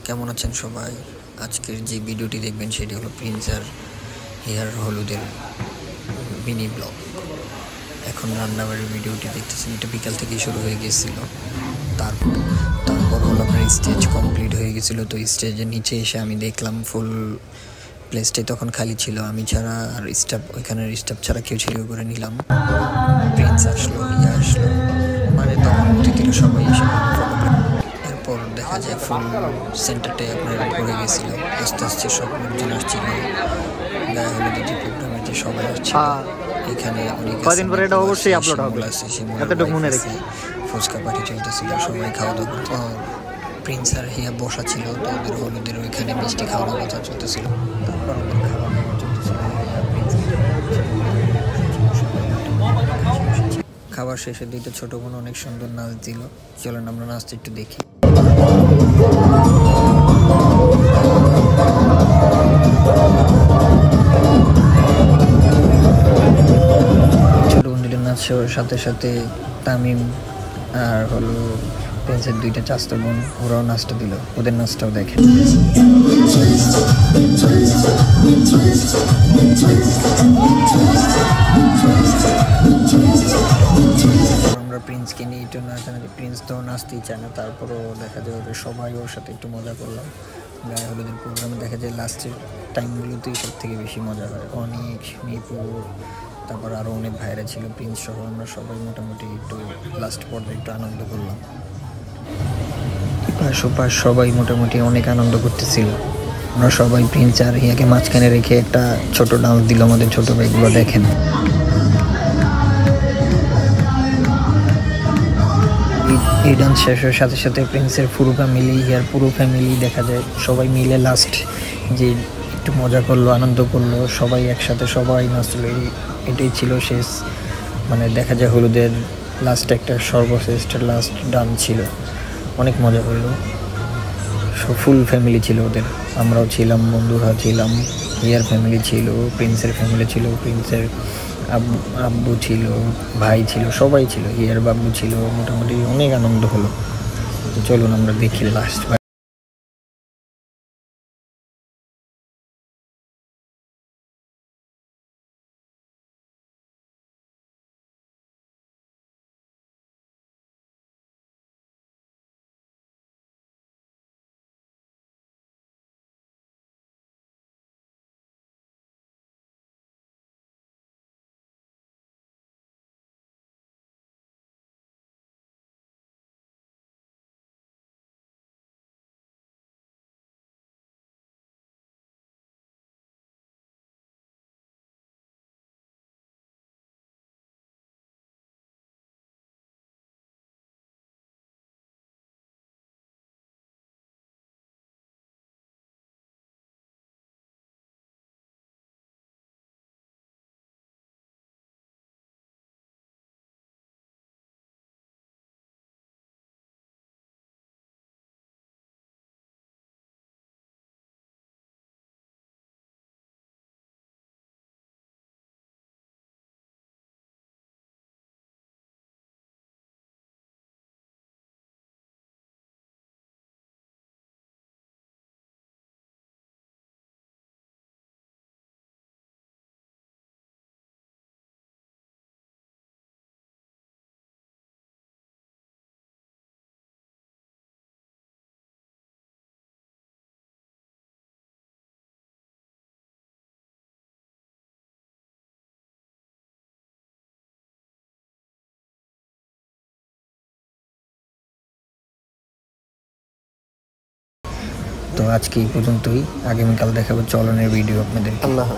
কেমন আছেন সবাই? আজকের যে ভিডিওটি দেখবেন সেটি হলো প্রিন্স আর হেয়ার হলুদের মিনি ব্লগ। এখন রান্নাবাড়ির ভিডিওটি দেখতেছেন, এটা বিকাল থেকেই শুরু হয়ে গেছিল। তারপর হলো আপনার স্টেজ কমপ্লিট হয়ে গেছিলো। তো স্টেজের নিচে এসে আমি দেখলাম ফুল প্লেসটাই তখন খালি ছিল, আমি ছাড়া আর স্টাফ, ওইখানের স্টাফ ছাড়া কেউ ছিল করে নিলাম। প্রিন্স আসলো, হিয়া আসলো, মানে তখন অতিথিরা সবাই এসে এরপর দেখা যায় ফুল সেন্টারটাই আপনার ভরে গেছিল। আস্তে আস্তে সব লোকজন আসছিল, গায়ে হলুদের যে প্রোগ্রামের যে সবাই আসছিল। এখানে অনেক কদিন পরে এটা অবশ্যই আপলোড হবে, এতটুকু মনে রেখে। ফুচকা পার্টি চলতেছিল, সবাই খাওয়া দাওয়া করতো। প্রিন্স আর হিয়া বসা ছিল, তো ওদের হলুদের ওইখানে মিষ্টি খাওয়ানোর কথা চলতেছিল। তারপর ওদের খাওয়া দাওয়া চলতেছিল। খাবার শেষে দুইটা ছোট বোন অনেক সুন্দর নাচ দিল। চলেন আমরা নাচটা একটু দেখি। ছোট বোন দুটো নাচের সাথে সাথে তামিম আর হলো প্রিন্সের দুইটা চাচতো বোন, ওরাও নাচটা দিল। ওদের নাচটাও দেখেন। আমরা প্রিন্সকে নিয়ে একটু নাচানাচি, প্রিন্স তো নাচতেই চায় না, তারপরও দেখা যায় ওদের সবাই ওর সাথে একটু মজা করলাম। গায়ে হলুদের প্রোগ্রামে দেখা যায় লাস্টের টাইমগুলোতেই সব থেকে বেশি মজা হয়। অনেক নিপু, তারপর আরও অনেক ভাইরা ছিল, প্রিন্স সহ আমরা সবাই মোটামুটি একটু লাস্ট পর্যায়ে একটু আনন্দ করলাম। পাশ ওপাশ সবাই মোটামুটি অনেক আনন্দ করতেছিল। আমরা সবাই প্রিন্স আর হিয়াকে মাঝখানে রেখে একটা ছোট ডান্স দিল আমাদের ছোট ভাইগুলো, দেখেন। এই ডান্স শেষ হওয়ার সাথে সাথে প্রিন্সের পুরো ফ্যামিলি, হিয়ার পুরো ফ্যামিলি দেখা যায় সবাই মিলে লাস্ট যে একটু মজা করলো, আনন্দ করলো, সবাই একসাথে সবাই নাচলো। এটাই ছিল শেষ, মানে দেখা যায় হলুদের লাস্ট একটা সর্বশ্রেষ্ঠ লাস্ট ডান্স ছিল। অনেক মজা করলো, ফুল ফ্যামিলি ছিল ওদের। আমরাও ছিলাম, বন্ধুরা ছিলাম, হিয়ার ফ্যামিলি ছিল, প্রিন্সের ফ্যামিলি ছিল, প্রিন্সের আব্বু ছিল, ভাই ছিল, সবাই ছিল, হিয়ার বাবু ছিল। মোটামুটি অনেক আনন্দ হলো। তো চলুন আমরা দেখি লাস্ট। তো আজকে এই পর্যন্তই, আগামীকাল দেখাবো চলনের ভিডিও আপনাদের। আল্লাহ।